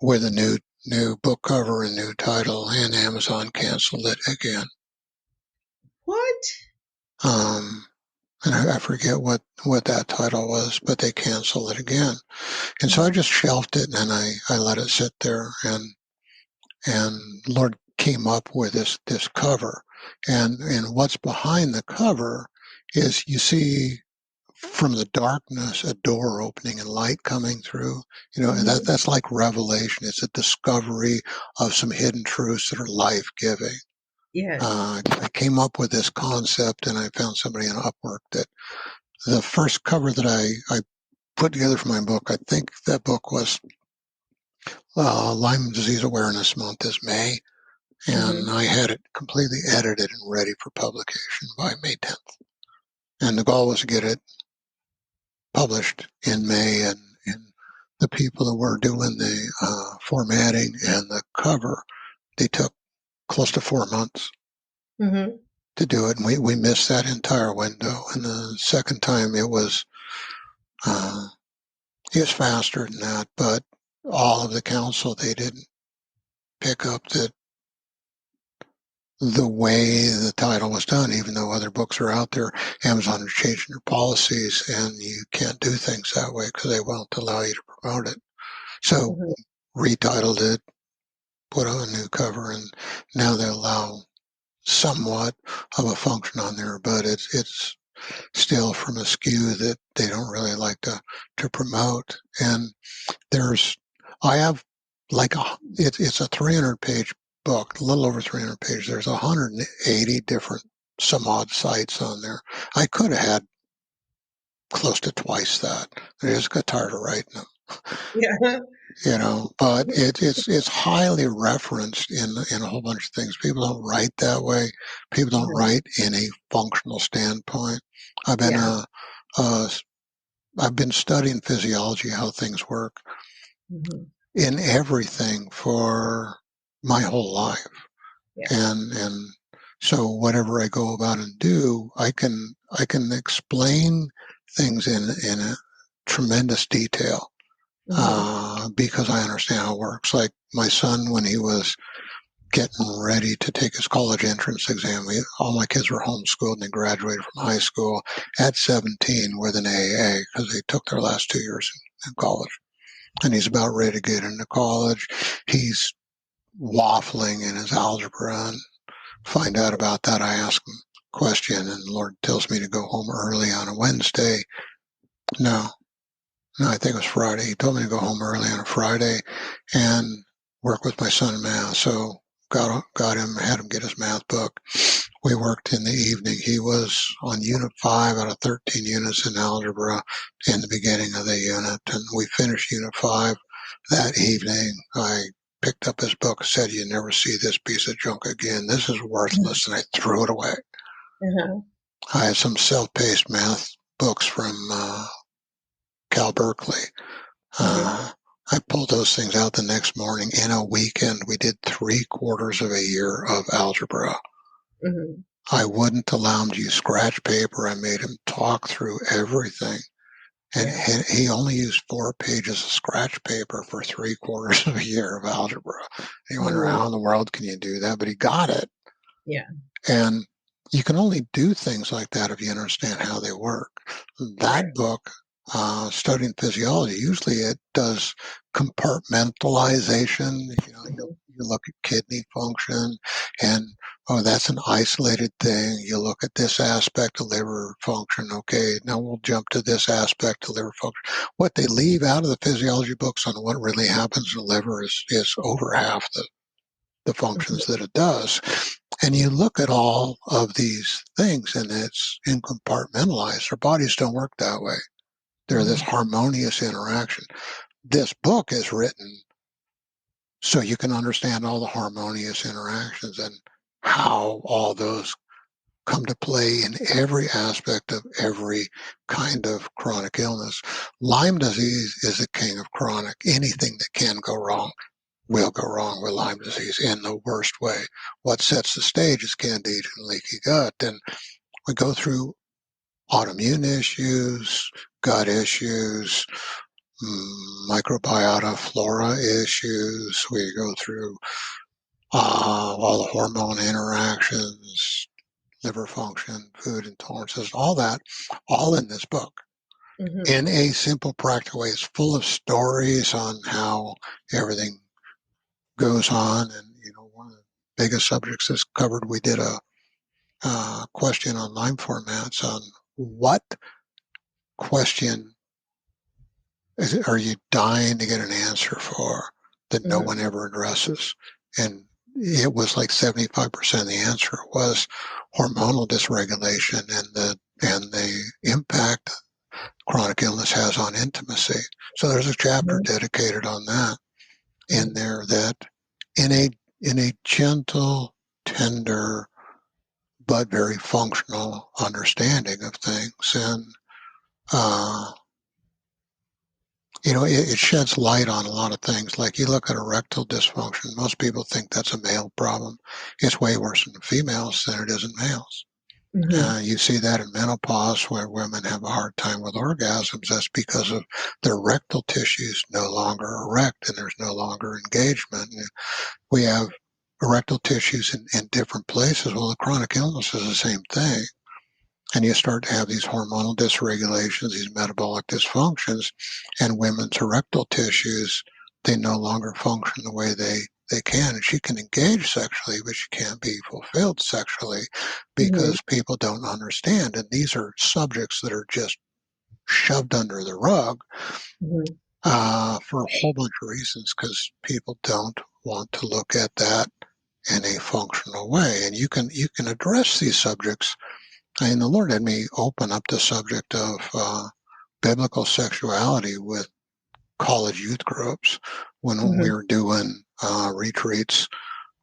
B: with a new book cover and new title, and Amazon canceled it again.
A: What?
B: Um, and I forget what that title was, but they canceled it again. And so I
A: Hmm.
B: just shelved it and I let it sit there, and Lord came up with this cover, and what's behind the cover is, you see from the darkness a door opening and light coming through.
A: Hmm.
B: That's like revelation. It's a discovery of some hidden truths that are life giving.
A: Yes.
B: I came up with this concept, and I found somebody in Upwork that the first cover that I put together for my book, I think that book was Lyme Disease Awareness Month is May, and
A: Hmm.
B: I had it completely edited and ready for publication by May 10th. And the goal was to get it published in May, and the people that were doing the formatting and the cover, they took close to 4 months
A: Mm-hmm.
B: to do it, and we missed that entire window. And the second time uh, it was faster than that, but all of the council, they didn't pick up that the way the title was done, even though other books are out there. Amazon is changing their policies, and you can't do things that way because they won't allow you to promote it. So
A: Mm-hmm.
B: retitled it, put on a new cover, and now they allow somewhat of a function on there, but it's still from a skew that they don't really like to promote. And I have like it's a 300-page book, a little over 300 pages. There's 180 different some odd sites on there. I could have had close to twice that. I just got tired of writing them.
A: Yeah.
B: But it's highly referenced in a whole bunch of things. People don't write that way. People don't
A: Mm-hmm.
B: write in a functional standpoint. I've been
A: Yeah.
B: uh, I've been studying physiology, how things work
A: Mm-hmm.
B: in everything for my whole life.
A: Yeah.
B: And so whatever I go about and do, I can explain things in a tremendous detail
A: Mm-hmm.
B: because I understand how it works. Like my son, when he was getting ready to take his college entrance exam, all my kids were homeschooled and they graduated from high school at 17 with an AA because they took their last 2 years in college. And he's about ready to get into college. He's waffling in his algebra and find out about that. I ask him a question and the Lord tells me to go home early on a Wednesday. No, no, I think it was Friday. He told me to go home early on a Friday and work with my son in math. So got him, had him get his math book. We worked in the evening. He was on unit 5 out of 13 units in algebra in the beginning of the unit. And we finished unit 5 that evening. I picked up his book and said, "You never see this piece of junk again. This is worthless." And I threw it away.
A: Uh-huh.
B: I had some self-paced math books from Cal Berkeley.
A: Mm-hmm.
B: I pulled those things out the next morning. In a weekend, we did 3/4 of a year of algebra.
A: Mm-hmm.
B: I wouldn't allow him to use scratch paper. I made him talk through everything. And
A: Yeah.
B: he only used 4 pages of scratch paper for 3/4 of a year of algebra. And you wonder,
A: Mm-hmm.
B: how in the world can you do that? But he got it.
A: Yeah.
B: And you can only do things like that if you understand how they work.
A: Right.
B: That book, studying physiology, usually it does compartmentalization.
A: Mm-hmm.
B: You look at kidney function and, oh, that's an isolated thing. You look at this aspect of liver function. Okay, now we'll jump to this aspect of liver function. What they leave out of the physiology books on what really happens in the liver is over half the
A: Mm-hmm.
B: functions that it does. And you look at all of these things and it's incompartmentalized. Our bodies don't work that way. They're this
A: Mm-hmm.
B: harmonious interaction. This book is written so you can understand all the harmonious interactions and how all those come to play in every aspect of every kind of chronic illness. Lyme disease is the king of chronic. Anything that can go wrong will go wrong with Lyme disease in the worst way. What sets the stage is candida and leaky gut. And we go through autoimmune issues, gut issues, microbiota flora issues. We go through all the hormone interactions, liver function, food intolerances, all that, all in this book.
A: Mm-hmm.
B: In a simple, practical way. It's full of stories on how everything goes on. And, one of the biggest subjects that's covered, we did a question on Lyme formats on what question are you dying to get an answer for that no
A: Mm-hmm.
B: one ever addresses? And it was like 75% of the answer was hormonal dysregulation and the impact chronic illness has on intimacy. So there's a chapter dedicated on that in
A: Mm-hmm.
B: there that in a gentle, tender, but very functional understanding of things. And uh, it sheds light on a lot of things. Like you look at erectile dysfunction, most people think that's a male problem. It's way worse in females than it is in males.
A: Mm-hmm.
B: You see that in menopause where women have a hard time with orgasms. That's because of their rectal tissues no longer erect and there's no longer engagement. And we have erectile tissues in different places. Well, the chronic illness is the same thing. And you start to have these hormonal dysregulations, these metabolic dysfunctions, and women's erectile tissues, they no longer function the way they can. And she can engage sexually, but she can't be fulfilled sexually
A: Mm-hmm.
B: because people don't understand. And these are subjects that are just shoved under the rug
A: Mm-hmm.
B: for a whole bunch of reasons because people don't want to look at that in a functional way. And you can address these subjects. And the Lord had me open up the subject of biblical sexuality with college youth groups when we
A: Mm-hmm.
B: were doing retreats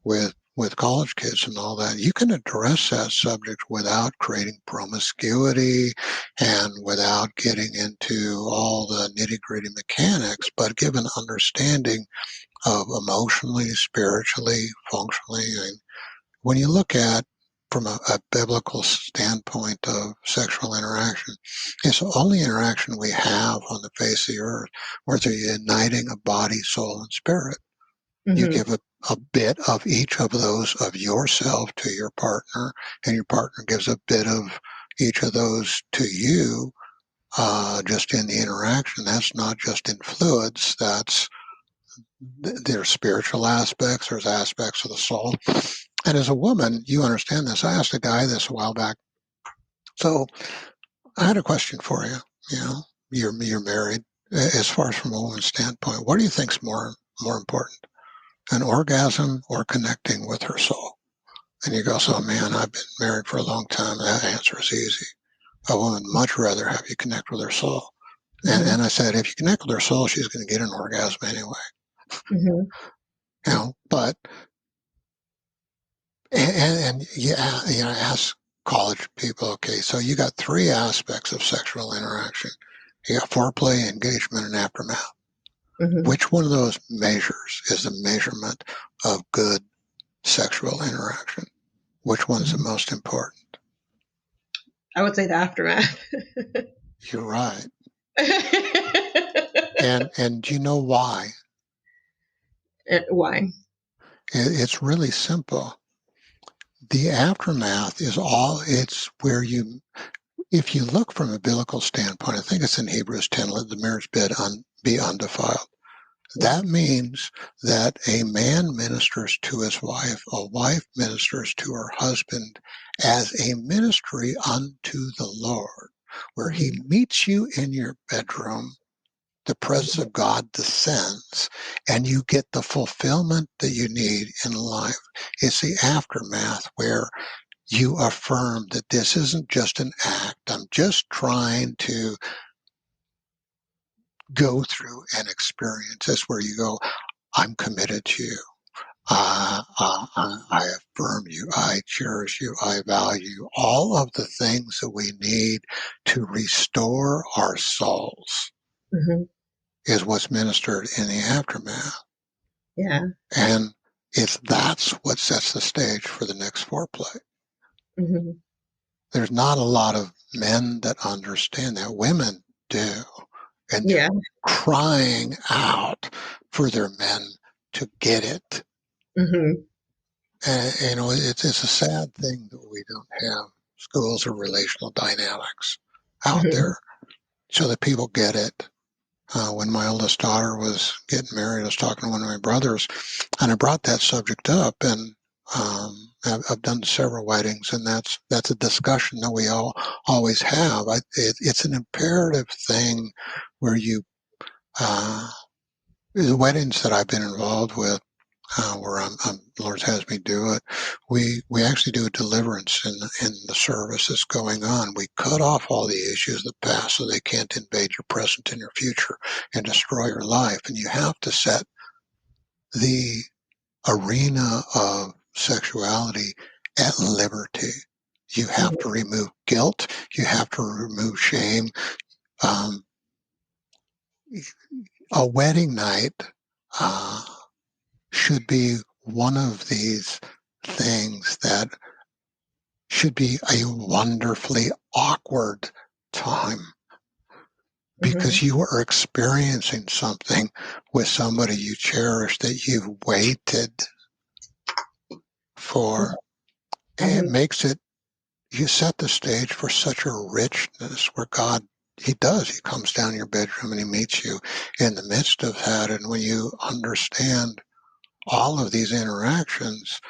B: with college kids and all that. You can address that subject without creating promiscuity and without getting into all the nitty-gritty mechanics, but give an understanding of emotionally, spiritually, functionally. And when you look at from a biblical standpoint of sexual interaction, it's the only interaction we have on the face of the earth where they're uniting a body, soul, and spirit. You
A: Mm-hmm.
B: give a bit of each of those of yourself to your partner, and your partner gives a bit of each of those to you just in the interaction. That's not just in fluids, that's there's spiritual aspects, there's aspects of the soul. And as a woman, you understand this. I asked a guy this a while back. So I had a question for you. You know, you're married. As far as from a woman's standpoint, what do you think's more important, an orgasm or connecting with her soul? And you go, so man, I've been married for a long time. That answer is easy. A woman would much rather have you connect with her soul.
A: Mm-hmm.
B: And I said, if you connect with her soul, she's going to get an orgasm anyway.
A: Mm-hmm.
B: But and yeah, ask college people, okay, so you got three aspects of sexual interaction. You got foreplay, engagement, and aftermath.
A: Mm-hmm.
B: Which one of those measures is the measurement of good sexual interaction? Which one is the
A: Mm-hmm.
B: most important?
A: I would say the aftermath.
B: You're right. And do you know why?
A: Why?
B: It's really simple. The aftermath is it's where if you look from a biblical standpoint, I think it's in Hebrews 10, let the marriage bed be undefiled. That means that a man ministers to his wife, a wife ministers to her husband as a ministry unto the Lord, where he
A: Mm-hmm.
B: meets you in your bedroom, the presence of God descends, and you get the fulfillment that you need in life. It's the aftermath where you affirm that this isn't just an act. I'm just trying to go through an experience. That's where you go, I'm committed to you. I affirm you. I cherish you. I value you. All of the things that we need to restore our souls
A: Mm-hmm.
B: is what's ministered in the aftermath.
A: Yeah.
B: And that's what sets the stage for the next foreplay.
A: Mm-hmm.
B: There's not a lot of men that understand that. Women do. And they're
A: Yeah.
B: crying out for their men to get it.
A: Mm-hmm.
B: And, it's a sad thing that we don't have schools of relational dynamics out
A: Mm-hmm.
B: there so that people get it. When my oldest daughter was getting married, I was talking to one of my brothers, and I brought that subject up, and I've done several weddings, and that's a discussion that we always have. It's an imperative thing where the weddings that I've been involved with, where the Lord has me do it, we actually do a deliverance in the service that's going on. We cut off all the issues of the past so they can't invade your present and your future and destroy your life. And you have to set the arena of sexuality at liberty. You have to remove guilt. You have to remove shame. Um, a wedding night should be one of these things that should be a wonderfully awkward time because you are experiencing something with somebody you cherish that you've waited for. And it makes it, you set the stage for such a richness where God, he comes down your bedroom and he meets you in the midst of that. And when you understand all of these interactions,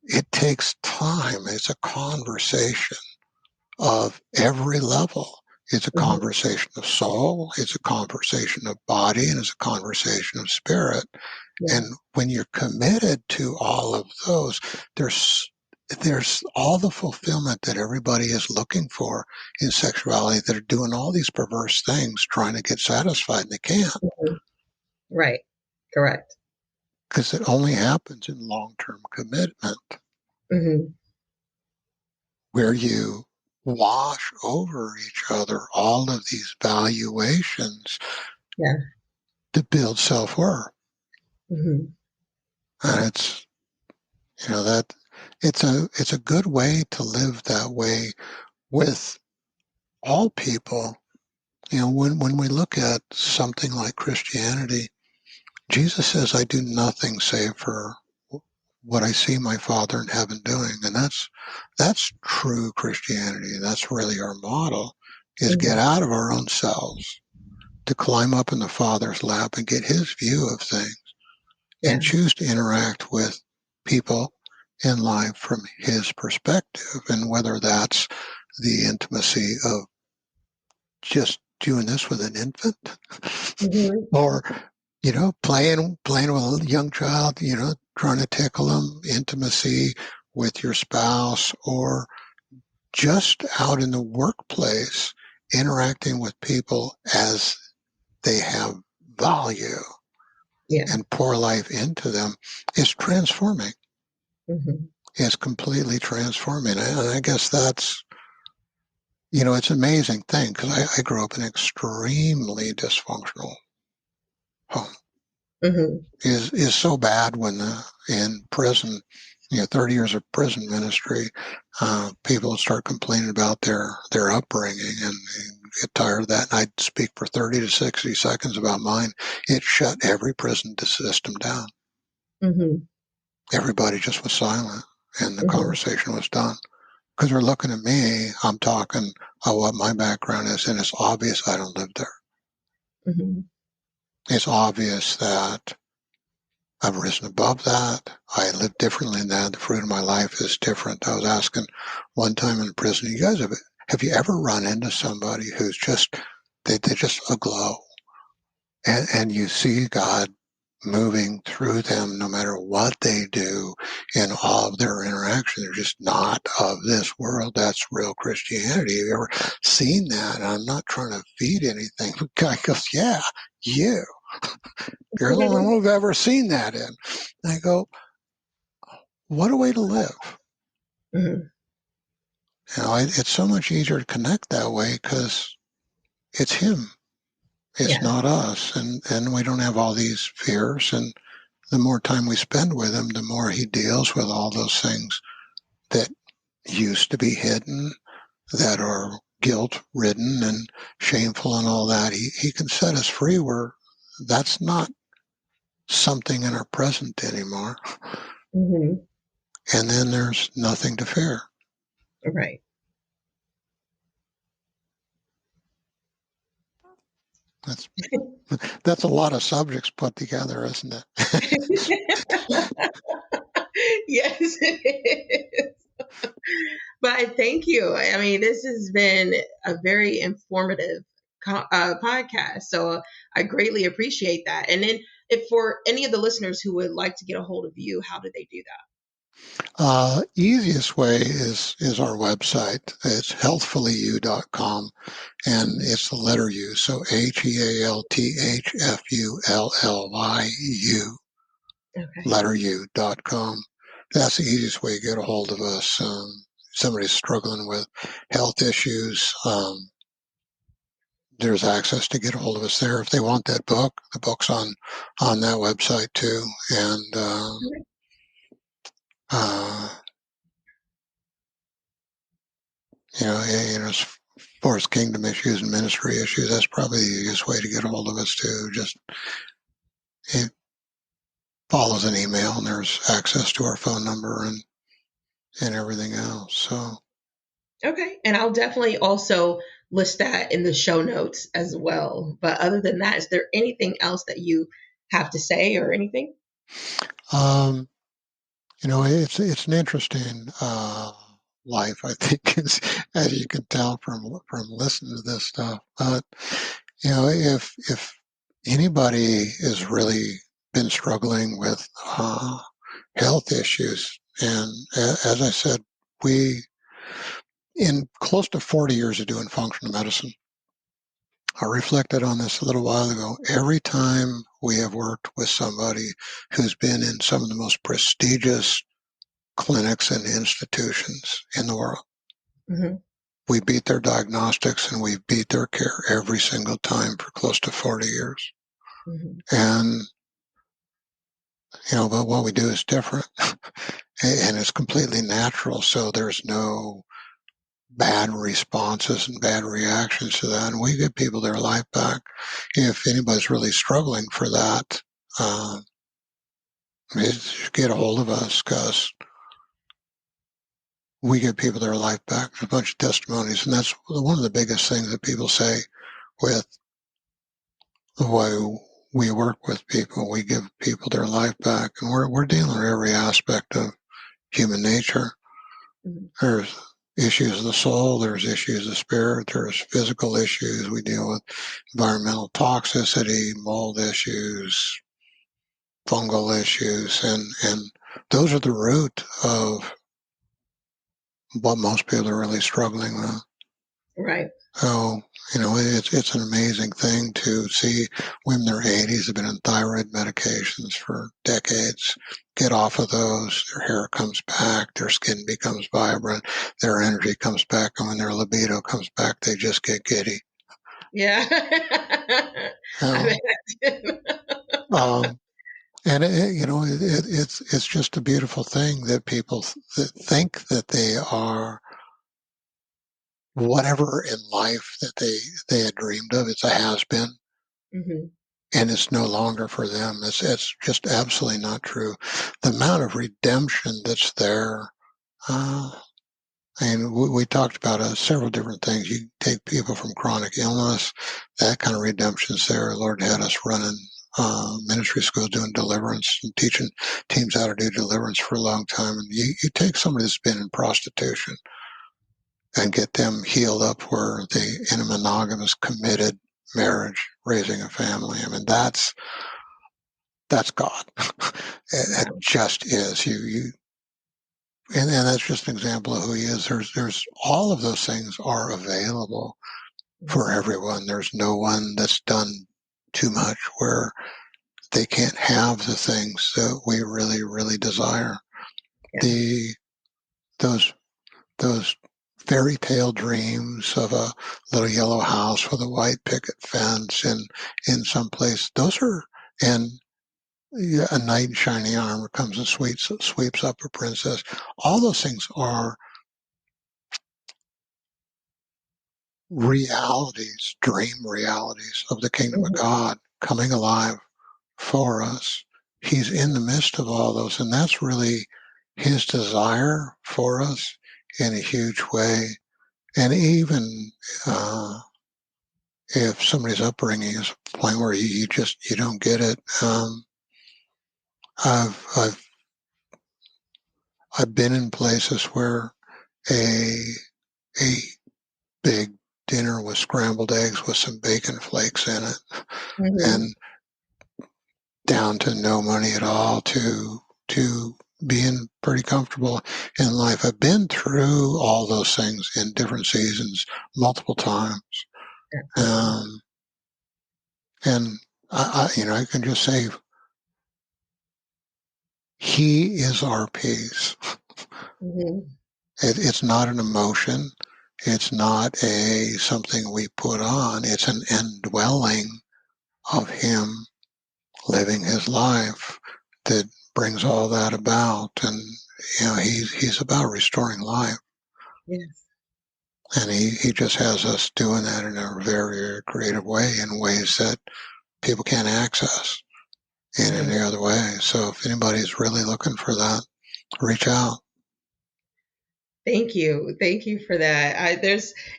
B: it takes time. It's a conversation of every level. It's a conversation of soul, it's a conversation of body, and it's a conversation of spirit. Yeah. And when you're committed to all of those, there's all the fulfillment that everybody is looking for in sexuality that are doing all these perverse things trying to get satisfied and they can't.
A: Right. Correct.
B: Because it only happens in long-term commitment where you wash over each other all of these valuations to build self-worth. And it's, that it's a good way to live that way with all people. When we look at something like Christianity, Jesus says, I do nothing save for what I see my Father in heaven doing. And that's true Christianity. That's really our model, is get out of our own selves to climb up in the Father's lap and get his view of things and choose to interact with people in life from his perspective. And whether that's the intimacy of just doing this with an infant or, playing with a young child, trying to tickle them, intimacy with your spouse, or just out in the workplace, interacting with people as they have value and pour life into them is transforming. It's completely transforming. And I guess that's, it's an amazing thing because I grew up in an extremely dysfunctional home. Is so bad when in prison, 30 years of prison ministry, people start complaining about their upbringing and get tired of that. And I'd speak for 30 to 60 seconds about mine. It shut every prison system down. Everybody just was silent and the conversation was done. Because they're looking at me, I'm talking about what my background is, and it's obvious I don't live there. It's obvious that I've risen above that. I live differently than that. The fruit of my life is different. I was asking one time in prison, you guys have you ever run into somebody who's just, they're just aglow? And you see God moving through them no matter what they do in all of their interaction. They're just not of this world. That's real Christianity. Have you ever seen that? And I'm not trying to feed anything. The guy goes, yeah, you. You're the only one who've ever seen that in. And I go, what a way to live. It's so much easier to connect that way because it's him. It's not us. And we don't have all these fears. And the more time we spend with him, the more he deals with all those things that used to be hidden, that are guilt-ridden and shameful and all that. He can set us free where that's not something in our present anymore. And then there's nothing to fear.
A: Right.
B: That's a lot of subjects put together, isn't it?
A: Yes, it is. But thank you. I mean, this has been a very informative podcast. So I greatly appreciate that. And then if for any of the listeners who would like to get a hold of you, how do they do that?
B: Easiest way is our website. It's healthfullyu.com, and it's the letter U. So HEALTHFULLYU, letter U.com. That's the easiest way to get a hold of us. Somebody's struggling with health issues, there's access to get a hold of us there. If they want that book, the book's on that website too. And, as far as kingdom issues and ministry issues, that's probably the easiest way to get a hold of us too. Just it follows an email, and there's access to our phone number and everything else. So
A: Okay. And I'll definitely also list that in the show notes as well. But other than that, is there anything else that you have to say or anything?
B: um, it's an interesting life, I think, as you can tell from listening to this stuff. But if anybody has really been struggling with health issues, and as I said, we in close to 40 years of doing functional medicine, I reflected on this a little while ago. Every time we have worked with somebody who's been in some of the most prestigious clinics and institutions in the world,
A: Mm-hmm.
B: we beat their diagnostics and we beat their care every single time for close to 40 years.
A: Mm-hmm.
B: And, but what we do is different and it's completely natural. So there's no bad responses and bad reactions to that. And we give people their life back. If anybody's really struggling for that, get a hold of us because we give people their life back. There's a bunch of testimonies. And that's one of the biggest things that people say with the way we work with people. We give people their life back. And we're dealing with every aspect of human nature.
A: Mm-hmm.
B: There's issues of the soul, there's issues of spirit, there's physical issues. We deal with environmental toxicity, mold issues, fungal issues, and those are the root of what most people are really struggling with.
A: Right.
B: So, it's an amazing thing to see women in their 80s have been on thyroid medications for decades, get off of those, their hair comes back, their skin becomes vibrant, their energy comes back, and when their libido comes back, they just get giddy.
A: Yeah.
B: You
A: I mean,
B: um, and it's just a beautiful thing that people that think that they are whatever in life that they had dreamed of. It's a has been.
A: mm-hmm.
B: And it's no longer for them. It's just absolutely not true. The amount of redemption that's there. And we talked about several different things. You take people from chronic illness, that kind of redemption's there. Lord had us running ministry schools doing deliverance and teaching teams how to do deliverance for a long time. And you take somebody that's been in prostitution and get them healed up where they in a monogamous, committed marriage, raising a family. I mean, that's God. It just is. And that's just an example of who he is. There's all of those things are available for everyone. There's no one that's done too much where they can't have the things that we really, really desire.
A: Yeah.
B: The those those fairy tale dreams of a little yellow house with a white picket fence in some place. Those are and a knight in shining armor comes and sweeps up a princess. All those things are realities, dream realities of the kingdom of
A: Mm-hmm.
B: God coming alive for us. He's in the midst of all those, and that's really his desire for us in a huge way. And even if somebody's upbringing is a point where you don't get it, I've I've I've been in places where a a big dinner with scrambled eggs with some bacon flakes in it,
A: Mm-hmm.
B: and down to no money at all to being pretty comfortable in life. I've been through all those things in different seasons multiple times.
A: Absolutely.
B: Um, and I can just say he is our peace.
A: Mm-hmm.
B: It's not an emotion. It's not something we put on. It's an indwelling of him living his life that brings all that about. And he's about restoring life.
A: Yes.
B: And he just has us doing that in a very, very creative way, in ways that people can't access in any other way. So if anybody's really looking for that, reach out.
A: Thank you. Thank you for that.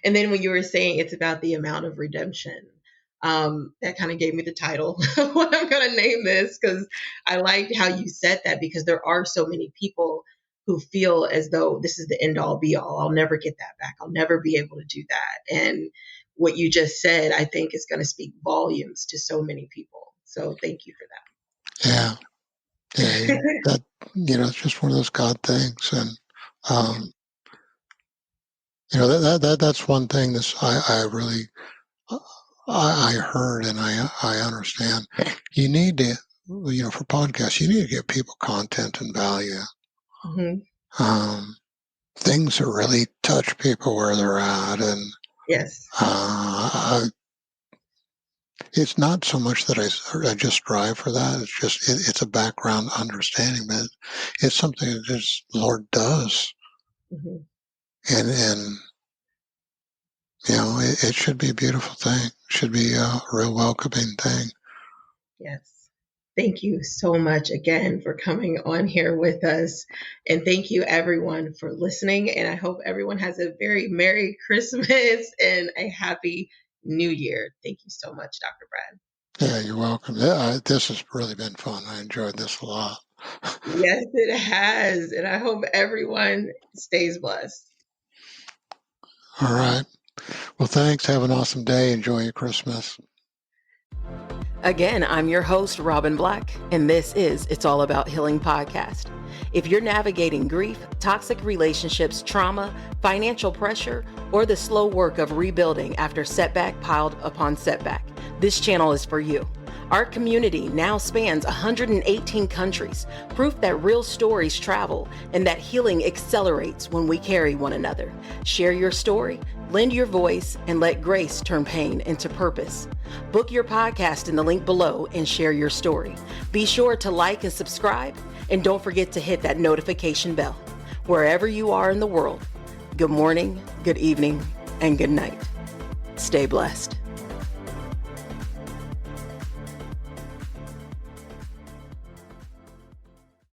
A: And then when you were saying it's about the amount of redemption, that kind of gave me the title what I'm going to name this, because I liked how you said that, because there are so many people who feel as though this is the end all be all. I'll never get that back. I'll never be able to do that. And what you just said, I think, is going to speak volumes to so many people. So thank you for that.
B: Yeah. That, it's just one of those God things. And, that's one thing that I really, I heard and I understand. You need to, for podcasts, you need to give people content and value.
A: Mm-hmm.
B: Things that really touch people where they're at. And
A: yes,
B: it's not so much that I just strive for that. It's just, it's a background understanding, but it's something that just Lord does.
A: Mm-hmm.
B: And it should be a beautiful thing. It should be a real welcoming thing.
A: Yes. Thank you so much again for coming on here with us. And thank you everyone for listening. And I hope everyone has a very Merry Christmas and a Happy New Year. Thank you so much, Dr. Brad.
B: Yeah, you're welcome. This has really been fun. I enjoyed this a lot.
A: Yes, it has. And I hope everyone stays blessed.
B: All right. Well, thanks. Have an awesome day. Enjoy your Christmas.
C: Again, I'm your host, Robin Black, and this is It's All About Healing podcast. If you're navigating grief, toxic relationships, trauma, financial pressure, or the slow work of rebuilding after setback piled upon setback, this channel is for you. Our community now spans 118 countries, proof that real stories travel and that healing accelerates when we carry one another. Share your story, lend your voice, and let grace turn pain into purpose. Book your podcast in the link below and share your story. Be sure to like and subscribe, and don't forget to hit that notification bell. Wherever you are in the world, good morning, good evening, and good night. Stay blessed.